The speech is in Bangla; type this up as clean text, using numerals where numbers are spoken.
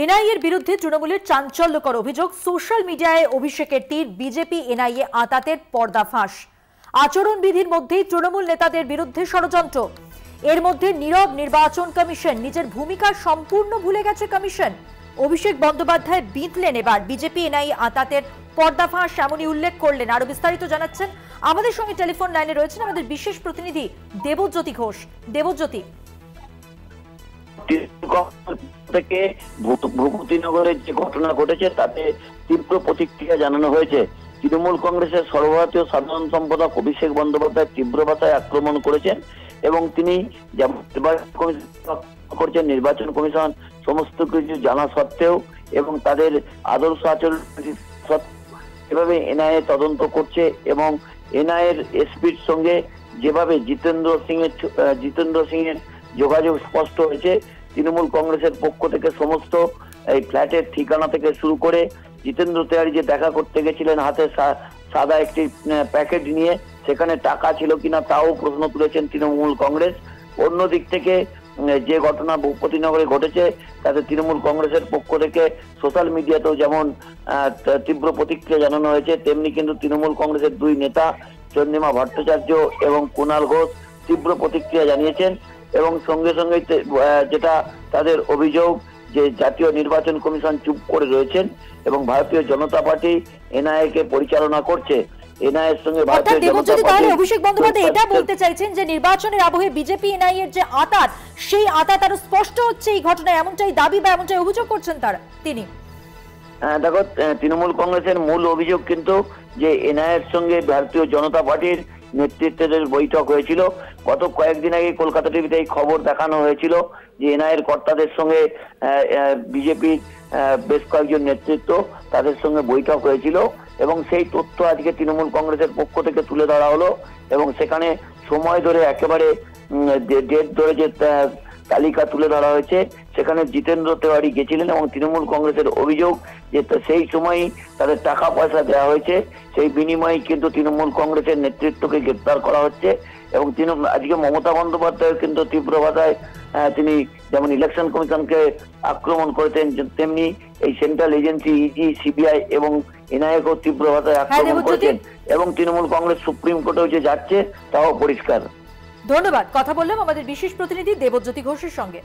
এনআইএর বিরুদ্ধে তৃণমূলের চাঞ্চল্যকর অভিযোগ, সোশ্যাল মিডিয়ায় অভিষেকের তীর, বিজেপি এনআইএ আঁতাতের পর্দাফাঁস। আচরণবিধির মধ্যেই তৃণমূল নেতাদের বিরুদ্ধে ষড়যন্ত্র। এর মধ্যে নীরব নির্বাচন কমিশন, নিজের ভূমিকা সম্পূর্ণ ভুলে গেছে কমিশন। অভিষেক বন্দ্যোপাধ্যায় বিঁধলেন এবার বিজেপি এনআইএ আঁতাতের পর্দাফাঁস, এমনই উল্লেখ করলেন। আরো বিস্তারিত জানাচ্ছেন আমাদের সঙ্গে টেলিফোন লাইনে রয়েছেন আমাদের বিশেষ প্রতিনিধি দেবজ্যোতি ঘোষ। দেবজ্যোতি, থেকে ভূপতিনগরের যে ঘটনা ঘটেছে তাতে তীব্র প্রতিক্রিয়া জানানো হয়েছে। তৃণমূল কংগ্রেসের সর্বভারতীয় সাধারণ সম্পাদক অভিষেক বন্দ্যোপাধ্যায় তীব্র ভাষায় আক্রমণ করেছেন এবং তিনি করছেন নির্বাচন কমিশন সমস্ত কিছু জানা সত্ত্বেও এবং তাদের আদর্শ আচরণ এভাবে এনআইএ তদন্ত করছে এবং এনআইএর এসপির সঙ্গে যেভাবে জিতেন্দ্র সিং এর যোগাযোগ স্পষ্ট হয়েছে, তৃণমূল কংগ্রেসের পক্ষ থেকে সমস্ত এই ফ্ল্যাটের ঠিকানা থেকে শুরু করে জিতেন্দ্র তেওয়ারি যে দেখা করতে গেছিলেন হাতে সাদা একটি প্যাকেট নিয়ে, সেখানে টাকা ছিল কিনা তাও প্রশ্ন তুলেছেন তৃণমূল কংগ্রেস। অন্য দিক থেকে যে ঘটনা ভূপতিনগরে ঘটেছে তাতে তৃণমূল কংগ্রেসের পক্ষ থেকে সোশ্যাল মিডিয়াতেও যেমন তীব্র প্রতিক্রিয়া জানানো হয়েছে, তেমনি কিন্তু তৃণমূল কংগ্রেসের দুই নেতা চন্দ্রিমা ভট্টাচার্য এবং কুণাল ঘোষ তীব্র প্রতিক্রিয়া জানিয়েছেন এবং সঙ্গে সঙ্গে যেটা তাদের অভিযোগ যে জাতীয় নির্বাচন কমিশন চুপ করে রয়েছেন এবং ভারতীয় জনতা পার্টি এনআইএ কে পরিচালনা করছে। এনআইএর সঙ্গে অভিষেক বন্দ্যোপাধ্যায় এটা বলতে চাইছেন যে নির্বাচনের আবহে বিজেপি এনআইএর যে আঁতাত, সেই আঁতাত আরো স্পষ্ট হচ্ছে এই ঘটনায়, এমনটাই দাবি বা এমনটাই অভিযোগ করছেন তিনি। দেখো, তৃণমূল কংগ্রেসের মূল অভিযোগ কিন্তু যে এনআইএর সঙ্গে ভারতীয় জনতা পার্টির নেতৃত্বের বৈঠক হয়েছিল। গত কয়েকদিন আগে কলকাতা টিভিতে এই খবর দেখানো হয়েছিল যে এনআইএর কর্তাদের সঙ্গে বিজেপির বেশ কয়েকজন নেতৃত্ব তাদের সঙ্গে বৈঠক হয়েছিল এবং সেই তথ্য আজকে তৃণমূল কংগ্রেসের পক্ষ থেকে তুলে ধরা হলো এবং সেখানে সময় ধরে একেবারে ডেট ধরে যে তালিকা তুলে ধরা হয়েছে, সেখানে জিতেন্দ্র তেওয়ারি গেছিলেন এবং তৃণমূল কংগ্রেসের অভিযোগ যে সেই সময়ই তাদের টাকা পয়সা দেওয়া হয়েছে, সেই বিনিময়ে কিন্তু তৃণমূল কংগ্রেসের নেতৃত্বকে গ্রেপ্তার করা হচ্ছে এবং আজকে মমতা বন্দ্যোপাধ্যায় কিন্তু তীব্র ভাষায় তিনি যেমন ইলেকশন কমিশনকে আক্রমণ করেছেন, তেমনি এই সেন্ট্রাল এজেন্সি ইডি, সিবিআই এবং এনআইএকেও তীব্র ভাষায় আক্রমণ করেছেন এবং তৃণমূল কংগ্রেস সুপ্রিম কোর্টেও যে যাচ্ছে তাও পরিষ্কার। ধন্যবাদ। কথা বললাম আমাদের বিশেষ প্রতিনিধি দেবজ্যোতি ঘোষের সঙ্গে।